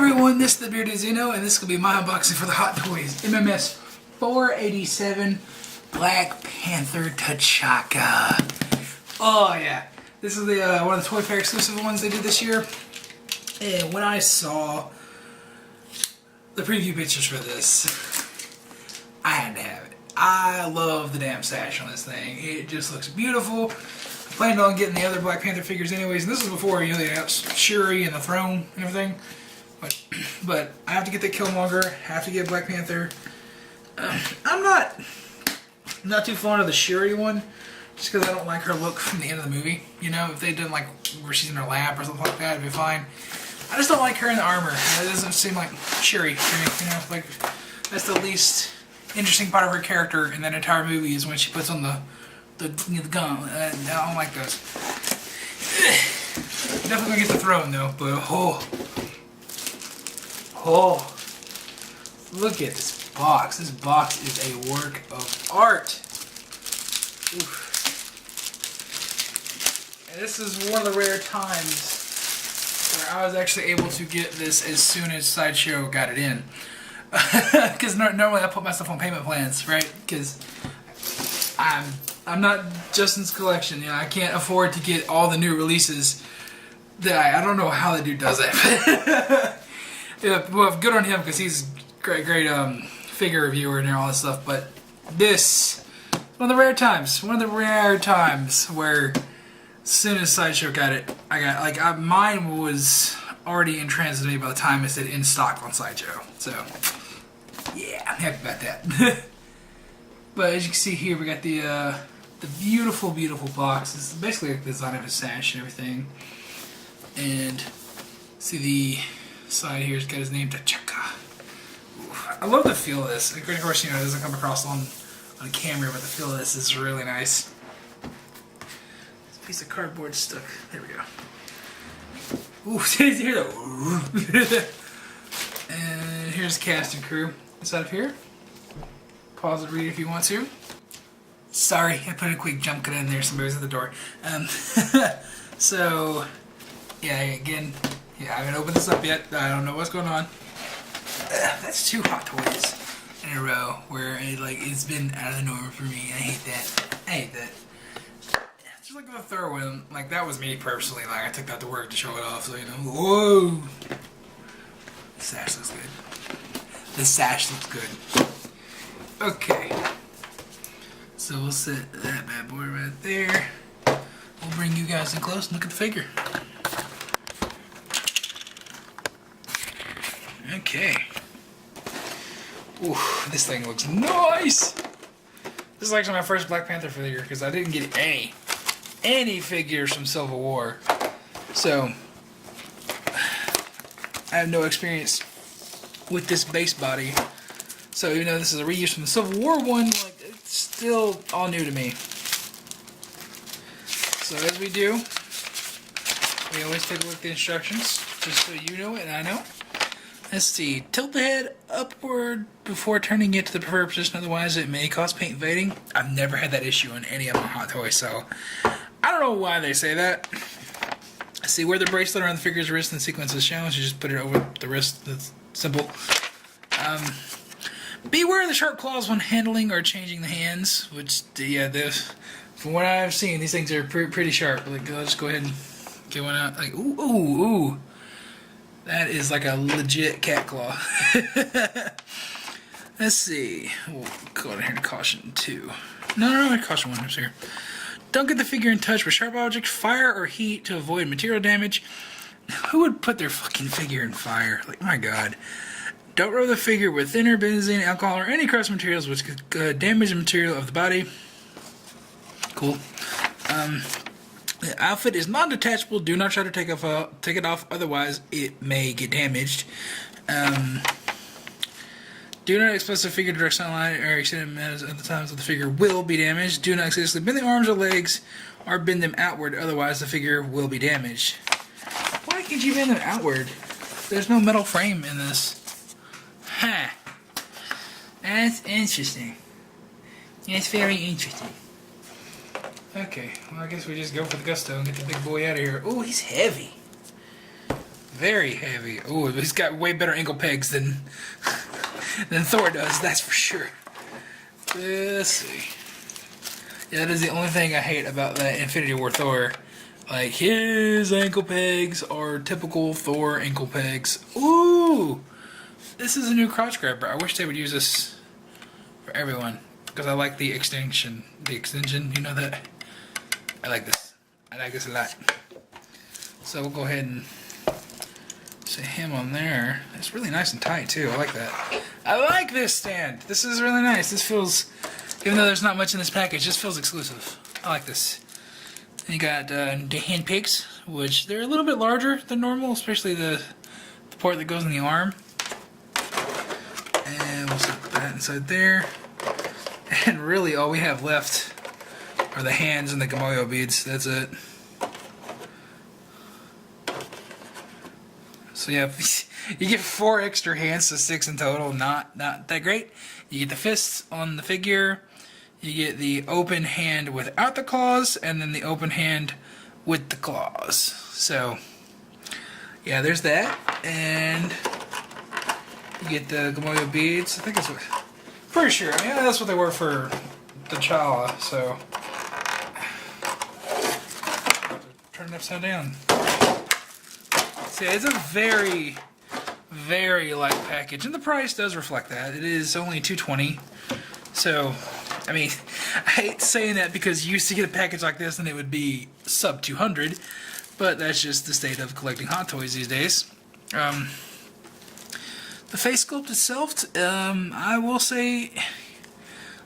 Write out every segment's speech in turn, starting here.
everyone, this is the Bearded Zeno, and this will be my unboxing for the Hot Toys MMS 487 Black Panther T'Chaka. Oh yeah, this is the one of the Toy Fair exclusive ones they did this year. And when I saw the preview pictures for this, I had to have it. I love the damn sash on this thing. It just looks beautiful. I planned on getting the other Black Panther figures anyways, and this was before, you know, they announced Shuri and the throne and everything. But I have to get the Killmonger, have to get Black Panther. I'm not too fond of the Shuri one, just because I don't like her look from the end of the movie. You know, if they did like where she's in her lap or something like that, it'd be fine. I just don't like her in the armor. It doesn't seem like Shuri to me, you know, like that's the least interesting part of her character in that entire movie is when she puts on the gun. I don't like those. Definitely gonna get the throne though, but oh, look at this box. This box is a work of art. Oof. And this is one of the rare times where I was actually able to get this as soon as Sideshow got it in. Because normally I put myself on payment plans, right? Because I'm not Justin's collection. You know, I can't afford to get all the new releases. That I don't know how the dude does that. Yeah, well, good on him because he's great figure reviewer and all this stuff. But this, one of the rare times where as soon as Sideshow got it, mine was already in transit to me by the time it said in stock on Sideshow. So yeah, I'm happy about that. But as you can see here, we got the beautiful box. This is basically like the design of a sash and everything. And see the side here's got his name, T'Chaka. I love the feel of this. Of course, you know, it doesn't come across on camera, but the feel of this is really nice. This piece of cardboard stuck. There we go. Ooh, did you hear that? And here's cast and crew inside of here. Pause and read if you want to. Sorry, I put a quick jump cut in there. Somebody was at the door. So, yeah, again, I haven't opened this up yet. I don't know what's going on. That's 2 Hot Toys in a row where it's been out of the norm for me. I hate that. Just like the third one, like that was me personally. Like I took that to work to show it off, so you know. Whoa! The sash looks good. The sash looks good. Okay. So we'll set that bad boy right there. We'll bring you guys in close and look at the figure. Okay. Ooh, this thing looks nice! This is actually my first Black Panther figure because I didn't get any figures from Civil War. So, I have no experience with this base body. So even though this is a reuse from the Civil War one, like it's still all new to me. So as we do, we always take a look at the instructions, just so you know it and I know. Let's see, tilt the head upward before turning it to the preferred position, otherwise it may cause paint fading. I've never had that issue on any of my Hot Toys, so I don't know why they say that. See, where the bracelet around the figure's wrist and the sequence is shown, so you just put it over the wrist. That's simple. Beware of the sharp claws when handling or changing the hands, which, yeah, from what I've seen, these things are pretty sharp. Like, I'll just go ahead and get one out. Like, ooh. That is like a legit cat claw. Let's see. We'll go ahead and caution 2. No, caution 1 is here. Don't get the figure in touch with sharp objects, fire, or heat to avoid material damage. Who would put their fucking figure in fire? Like, my god. Don't rub the figure with thinner, benzene, alcohol, or any crust materials which could damage the material of the body. Cool. The outfit is non-detachable. Do not try to take it off, otherwise it may get damaged. Do not expose the figure to direct sunlight or extended minutes at the times of the figure will be damaged. Do not excessively bend the arms or legs or bend them outward, otherwise the figure will be damaged. Why can't you bend them outward? There's no metal frame in this. Huh. That's interesting. That's very interesting. Okay, well I guess we just go for the gusto and get the big boy out of here. Oh, he's heavy. Very heavy. Oh, he's got way better ankle pegs than Thor does, that's for sure. Let's see. Yeah, that is the only thing I hate about that Infinity War Thor. Like, his ankle pegs are typical Thor ankle pegs. Ooh! This is a new crotch grabber. I wish they would use this for everyone. Because I like the extension. The extension, you know that? I like this. I like this a lot. So we'll go ahead and set him on there. It's really nice and tight too. I like that. I like this stand. This is really nice. This feels, even though there's not much in this package, just feels exclusive. I like this. And you got the hand pegs, which they're a little bit larger than normal, especially the part that goes in the arm. And we'll set that inside there. And really all we have left are the hands and the Gamoyo beads. That's it. So yeah, you get 4 extra hands, so 6 in total. Not that great. You get the fists on the figure. You get the open hand without the claws, and then the open hand with the claws. So yeah, there's that. And you get the Gamoyo beads. I think it's pretty sure. I mean, that's what they were for T'Challa. So turn it upside down. See, it's a very, very light package, and the price does reflect that. It is only $220. So, I mean, I hate saying that because you used to get a package like this and it would be sub $200, but that's just the state of collecting Hot Toys these days. The face sculpt itself, I will say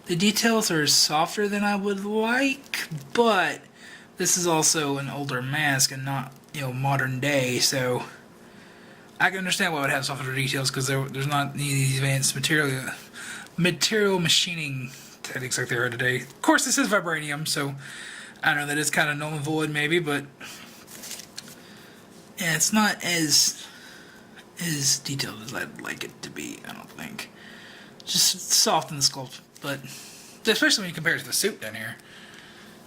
the details are softer than I would like, but this is also an older mask and not, you know, modern day, so I can understand why it would have softer details because there's not these advanced material machining techniques like there are today. Of course, this is vibranium, so I know that it's kind of null and void maybe, but yeah, it's not as detailed as I'd like it to be, I don't think. Just soft in the sculpt, but especially when you compare it to the suit down here.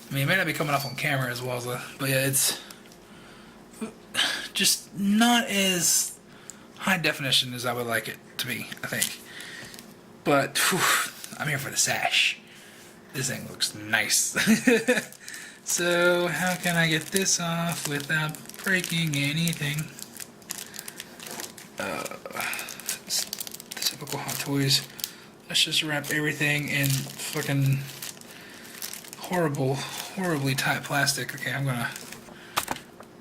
I mean, it may not be coming off on camera as well as but yeah, it's just not as high definition as I would like it to be, I think. But whew, I'm here for the sash. This thing looks nice. So how can I get this off without breaking anything? It's the typical Hot Toys. Let's just wrap everything in fucking horribly tight plastic. Okay, I'm gonna,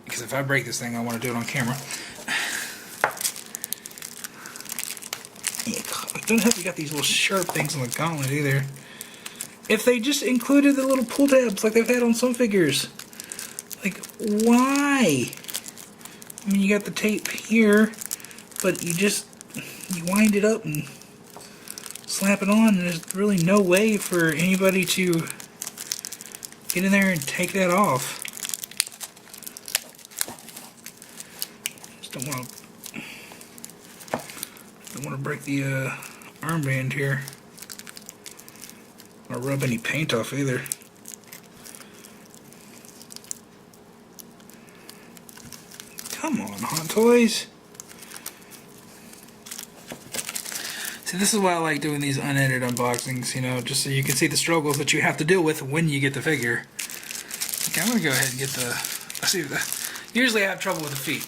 because if I break this thing, I want to do it on camera. It doesn't help you got these little sharp things on the gauntlet either. If they just included the little pull tabs like they've had on some figures. Like, why? I mean, you got the tape here, but you wind it up and slap it on, and there's really no way for anybody to get in there and take that off. Just don't want to break the armband here, or rub any paint off either. Come on, Hot Toys. See, this is why I like doing these unedited unboxings, you know, just so you can see the struggles that you have to deal with when you get the figure. Okay, I'm gonna go ahead and get usually I have trouble with the feet,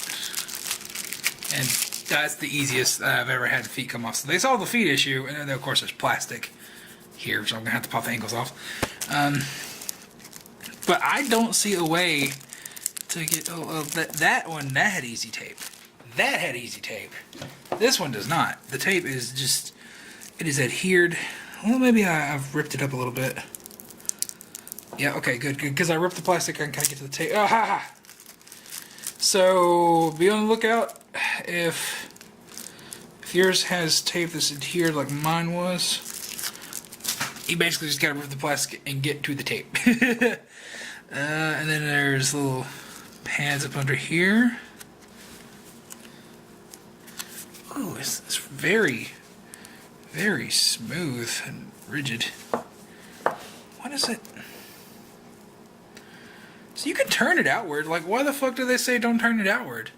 and that's the easiest I've ever had the feet come off. So they solved the feet issue, and then of course there's plastic here, so I'm gonna have to pop the ankles off. But I don't see a way to get, that one, that had easy tape. That had easy tape. This one does not. The tape is just, it is adhered. Well, maybe I've ripped it up a little bit. Yeah, okay, good, because I ripped the plastic, I can kind of get to the tape. Oh, ha, ha. So, be on the lookout if yours has tape that's adhered like mine was. You basically just gotta rip the plastic and get to the tape. And then there's little pads up under here. Oh, it's very, very smooth and rigid. What is it? So you can turn it outward. Like, why the fuck do they say don't turn it outward?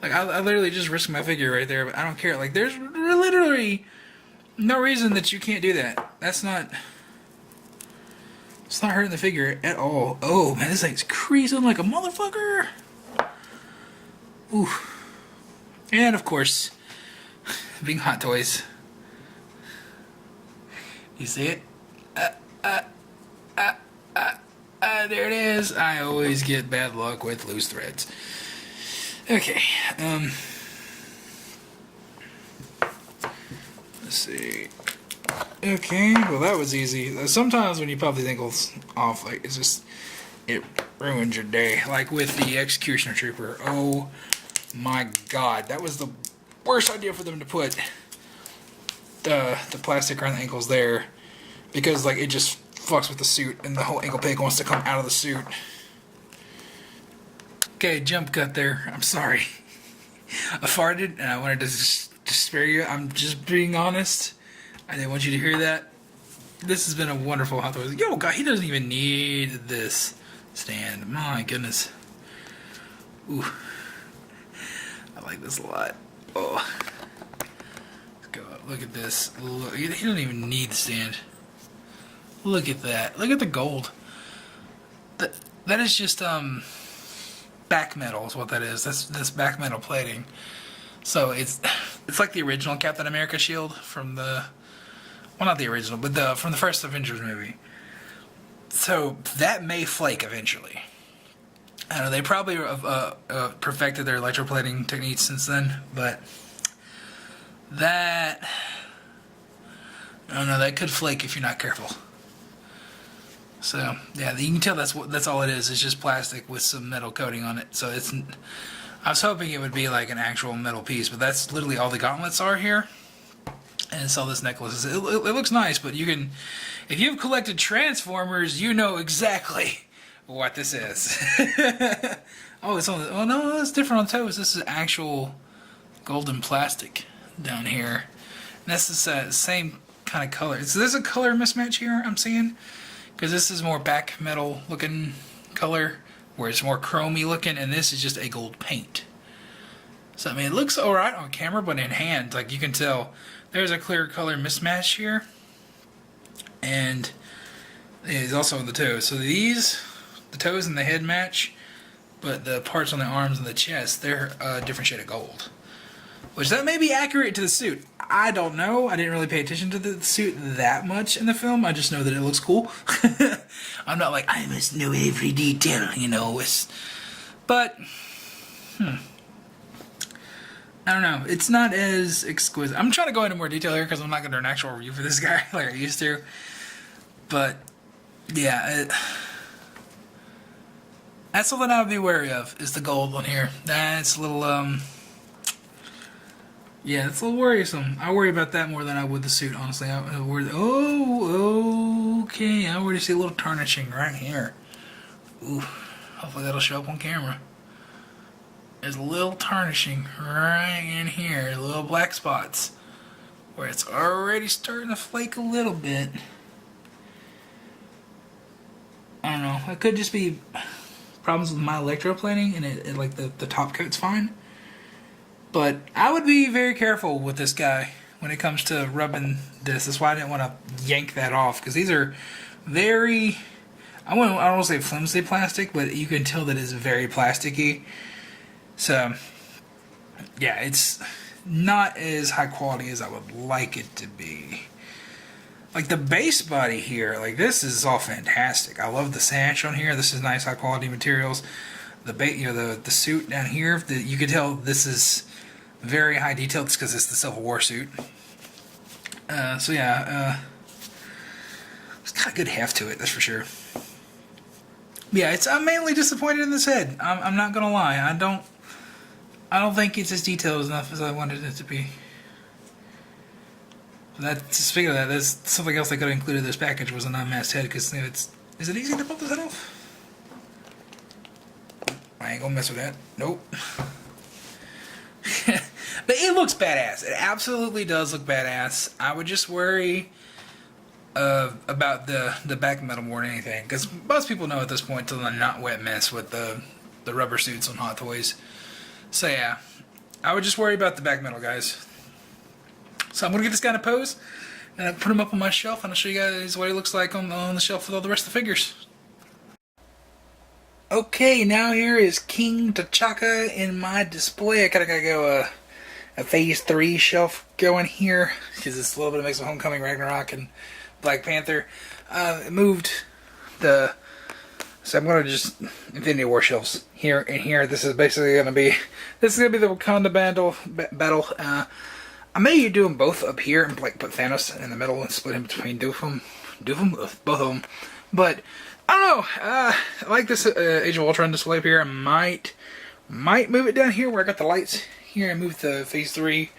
Like, I literally just risked my figure right there, but I don't care. Like, there's literally no reason that you can't do that. It's not hurting the figure at all. Oh, man, this thing's creasing like a motherfucker. Ooh. And, of course, being Hot Toys. You see it? There it is. I always get bad luck with loose threads. Okay. Let's see. Okay, well that was easy. Sometimes when you pop these ankles off, like it ruins your day. Like with the Executioner Trooper. Oh my god, that was the worst idea for them to put the plastic around the ankles there, because like it just fucks with the suit and the whole ankle peg wants to come out of the suit. Okay, jump cut there. I'm sorry. I farted and I wanted to spare you. I'm just being honest. I didn't want you to hear that. This has been a wonderful Hot Toys. Yo, God, he doesn't even need this stand. My goodness. Ooh. I like this a lot. Oh. Let's go up. Look at this. Look, he doesn't even need the stand. Look at that. Look at the gold. That is just, back metal is what that is. That's back metal plating. So it's like the original Captain America shield from the, well, not the original, but from the first Avengers movie. So that may flake eventually. I don't know, they probably have perfected their electroplating techniques since then, but that, I don't know, that could flake if you're not careful. So yeah, you can tell that's all it is. It's just plastic with some metal coating on it. So it's, I was hoping it would be like an actual metal piece, but that's literally all the gauntlets are here. And it's all this necklaces. It looks nice, but you can, if you've collected Transformers, you know exactly what this is. Oh, it's on the, oh no, it's different on toes. This is actual golden plastic down here. And that's the same kind of color. So there's a color mismatch here I'm seeing, because this is more back metal looking color, where it's more chromey looking, and this is just a gold paint. So I mean, it looks alright on camera, but in hand, like you can tell, there's a clear color mismatch here, and it's also on the toes. So these, the toes and the head match, but the parts on the arms and the chest, they're a different shade of gold. Which that may be accurate to the suit. I don't know. I didn't really pay attention to the suit that much in the film. I just know that it looks cool. I'm not like, I must know every detail, you know. But, I don't know. It's not as exquisite. I'm trying to go into more detail here because I'm not going to do an actual review for this guy like I used to. But, yeah. That's something I would be wary of, is the gold on here. That's a little, yeah, it's a little worrisome. I worry about that more than I would the suit, honestly. I worry, oh, okay. I already see a little tarnishing right here. Ooh, hopefully that'll show up on camera. There's a little tarnishing right in here. Little black spots where it's already starting to flake a little bit. I don't know. It could just be problems with my electroplating, and it like the top coat's fine. But I would be very careful with this guy when it comes to rubbing this. That's why I didn't want to yank that off, because these are very, I don't want to say flimsy plastic, but you can tell that it's very plasticky. So, yeah, it's not as high quality as I would like it to be. Like the base body here, like this is all fantastic. I love the sash on here. This is nice high quality materials. The suit down here, you can tell this is very high detail just because it's the Civil War suit. So yeah, it's got a good heft to it, that's for sure. Yeah, I'm mainly disappointed in this head. I'm not gonna lie. I don't think it's as detailed enough as I wanted it to be. Speaking of that, there's something else they could have included in this package was an unmasked head, because is it easy to pop this head off? I ain't gonna mess with that. Nope. But it looks badass. It absolutely does look badass. I would just worry about the back metal more than anything, because most people know at this point to not wet mess with the rubber suits on Hot Toys. So yeah, I would just worry about the back metal, guys. So I'm going to get this guy in a pose, and I'll put him up on my shelf, and I'll show you guys what he looks like on the shelf with all the rest of the figures. Okay, now here is King T'Chaka in my display. I kind of got to go a Phase 3 shelf going here, because it's a little bit of a mix of Homecoming, Ragnarok, and Black Panther. Moved the... So I'm going to just Infinity War shelves here and here. This is basically going to be... This is going to be the Wakanda battle. I may do them both up here and like put Thanos in the middle and split him between both of them. But I don't know. I like this Age of Ultron display up here. I might move it down here where I got the lights here and move the Phase 3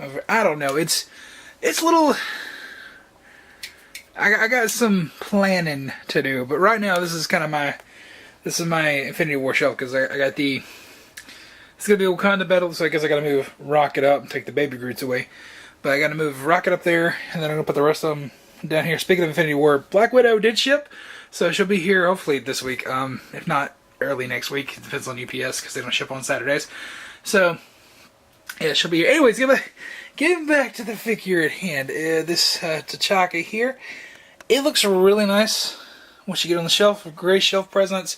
over. I don't know. It's a little... I got some planning to do, but right now this is kind of my Infinity War shelf, because I got the... It's going to be Wakanda battle, so I guess I got to move Rocket up and take the baby Groots away. But I got to move Rocket up there, and then I'm going to put the rest of them down here. Speaking of Infinity War, Black Widow did ship, so she'll be here hopefully this week. If not early next week. It depends on UPS, because they don't ship on Saturdays. So, yeah, she'll be here. Anyways, getting back to the figure at hand. This T'Chaka here. It looks really nice once you get on the shelf. Gray shelf presence.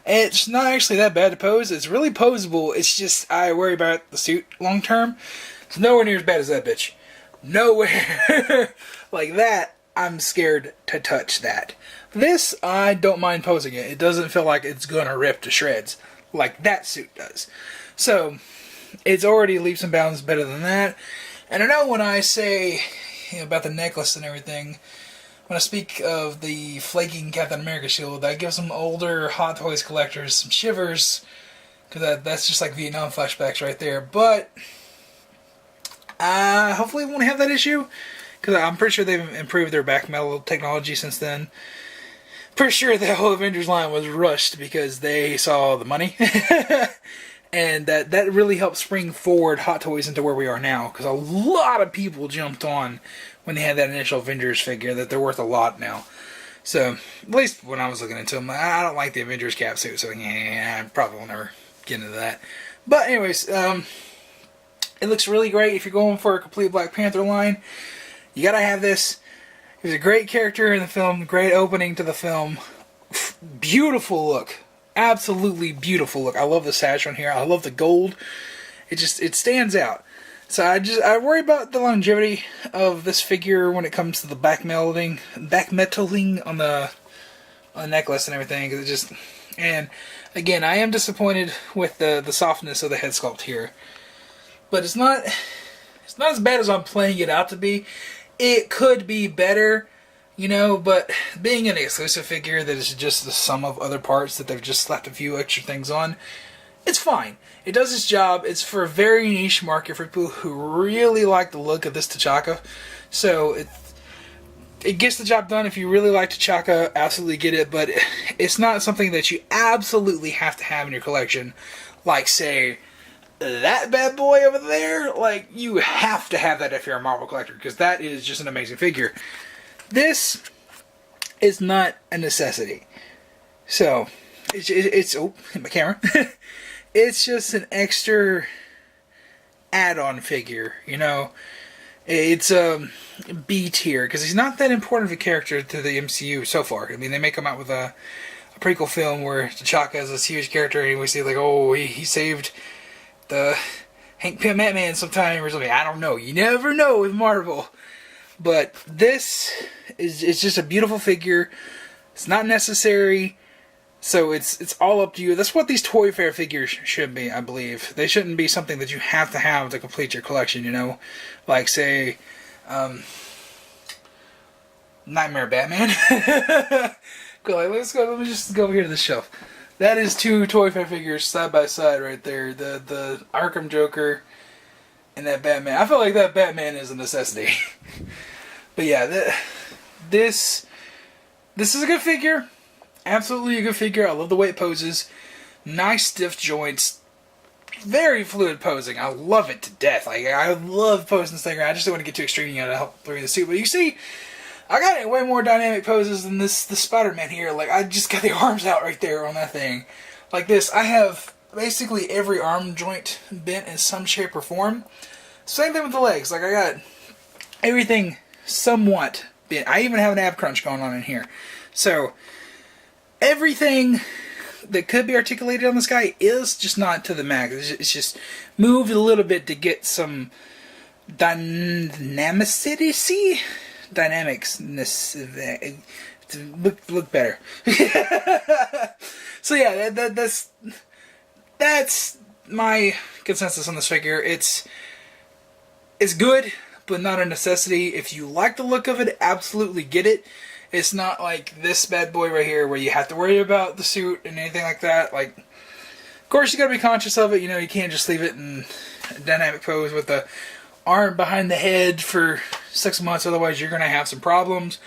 It's not actually that bad to pose. It's really posable. It's just I worry about the suit long term. It's nowhere near as bad as that bitch. Nowhere like that. I'm scared to touch that. This, I don't mind posing it. It doesn't feel like it's gonna rip to shreds like that suit does. So, it's already leaps and bounds better than that. And I know when I say about the necklace and everything, when I speak of the flaking Captain America shield, that gives some older Hot Toys collectors some shivers, because that's just like Vietnam flashbacks right there. But hopefully we won't have that issue, because I'm pretty sure they've improved their back metal technology since then. Pretty sure the whole Avengers line was rushed because they saw the money. And that really helped spring forward Hot Toys into where we are now, because a lot of people jumped on when they had that initial Avengers figure that they're worth a lot now. So, at least when I was looking into them, I don't like the Avengers cap suit, so yeah, I probably will never get into that. But anyways, it looks really great. If you're going for a complete Black Panther line, you gotta have this. He was a great character in the film, great opening to the film. Beautiful look. Absolutely beautiful look. I love the sash on here. I love the gold. It stands out. So I worry about the longevity of this figure when it comes to the back metaling on the necklace and everything. Cause and again, I am disappointed with the softness of the head sculpt here. But it's not as bad as I'm playing it out to be. It could be better, you know, but being an exclusive figure that is just the sum of other parts that they've just slapped a few extra things on, it's fine. It does its job. It's for a very niche market for people who really like the look of this T'Chaka. So it gets the job done. If you really like T'Chaka, absolutely get it, but it's not something that you absolutely have to have in your collection. Like, say, that bad boy over there, like, you have to have that if you're a Marvel collector, because that is just an amazing figure. This is not a necessity. So, it's oh, hit my camera. It's just an extra add-on figure, you know. It's B tier, because he's not that important of a character to the MCU so far. I mean, they may come out with a prequel film where T'Chaka is this huge character, and we see, like, oh, he saved the Hank Pym Ant-Man sometime or something. I don't know. You never know with Marvel. But this is just a beautiful figure. It's not necessary. So it's all up to you. That's what these Toy Fair figures should be, I believe. They shouldn't be something that you have to complete your collection, you know? Like, say, Nightmare Batman. Let me just go over here to the shelf. That is two Toy Fair figures side by side right there. The Arkham Joker and that Batman. I feel like that Batman is a necessity. But yeah, this is a good figure. Absolutely a good figure. I love the way it poses. Nice stiff joints. Very fluid posing. I love it to death. Like, I love posing this thing around. I just don't want to get too extreme, you know, to help bring the suit. But you see, I got way more dynamic poses than the Spider-Man here. Like, I just got the arms out right there on that thing. Like this, I have basically every arm joint bent in some shape or form. Same thing with the legs. Like I got everything somewhat bent. I even have an ab crunch going on in here. So everything that could be articulated on this guy is just not to the max. It's just moved a little bit to get some dynamicity, to look better. So yeah, that's my consensus on this figure. It's good, but not a necessity. If you like the look of it, absolutely get it. It's not like this bad boy right here where you have to worry about the suit and anything like that. Like, of course you gotta be conscious of it. You know, you can't just leave it in a dynamic pose with the arm behind the head for 6 months, otherwise you're gonna have some problems.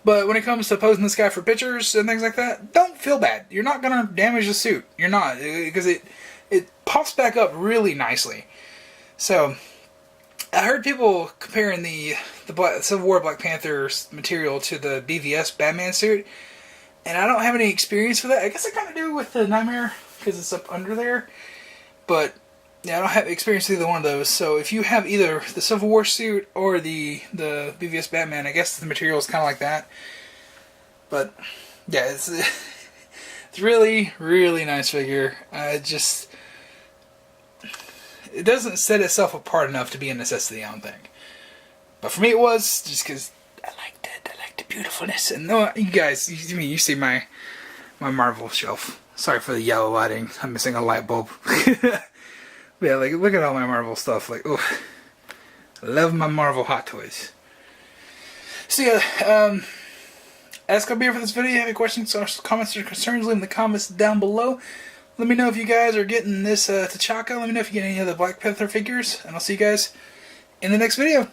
But when it comes to posing this guy for pictures and things like that, don't feel bad. You're not gonna damage the suit. You're not, because it pops back up really nicely. So I heard people comparing the Civil War Black Panther material to the BVS Batman suit, and I don't have any experience with that. I guess I kind of do with the Nightmare because it's up under there, but yeah, I don't have experience with either one of those. So if you have either the Civil War suit or the BVS Batman, I guess the material is kind of like that. But yeah, it's really, really nice figure. It doesn't set itself apart enough to be a necessity, I don't think. But for me it was, just because I liked it. I liked the beautifulness. And you guys, you see my Marvel shelf. Sorry for the yellow lighting. I'm missing a light bulb. Yeah, like, look at all my Marvel stuff. Like, oh, I love my Marvel Hot Toys. So yeah, that's gonna be it for this video. If you have any questions, or comments, or concerns, leave them in the comments down below. Let me know if you guys are getting this T'Chaka. Let me know if you get any of the Black Panther figures. And I'll see you guys in the next video.